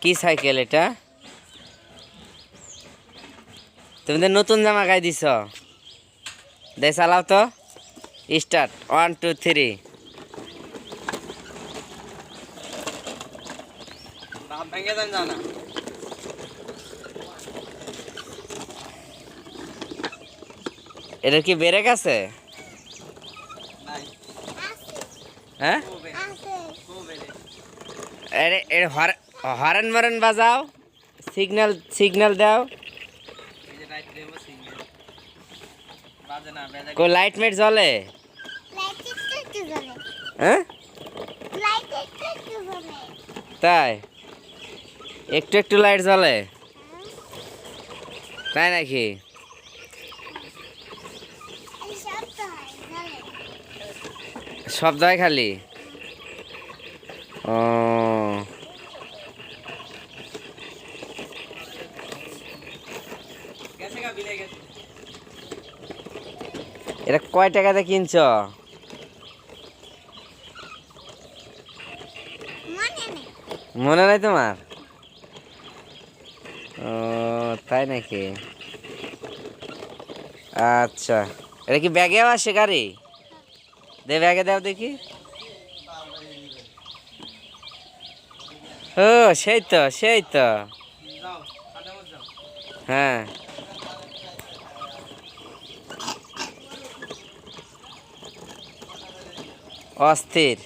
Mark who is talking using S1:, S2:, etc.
S1: কি সাইকেল এটা? তুমি তো নতুন জামা গায়ে দিছ। দে চালাও তো। স্টার্ট 1 2 3।
S2: ভেঙে যান জানা।
S1: এটা কি ব্রেক আছে? হ্যাঁ, আরে এর হরেন মরেন বাজাও, সিগন্যাল সিগন্যাল দাও। কো লাইট মেট জ্বলে? হ্যাঁ তাই, একটু একটু লাইট জ্বলে তাই নাকি? শব্দ হয় খালি? ও, এটা কয় টাকাতে কিনছ? মনে নাই তোমার? ও তাই নাকি? আচ্ছা, এটা কি ব্যাগেও আসে গাড়ি? দে ব্যাগে দাও দেখি। ও সেই তো সেই তো। হ্যাঁ, অস্থির।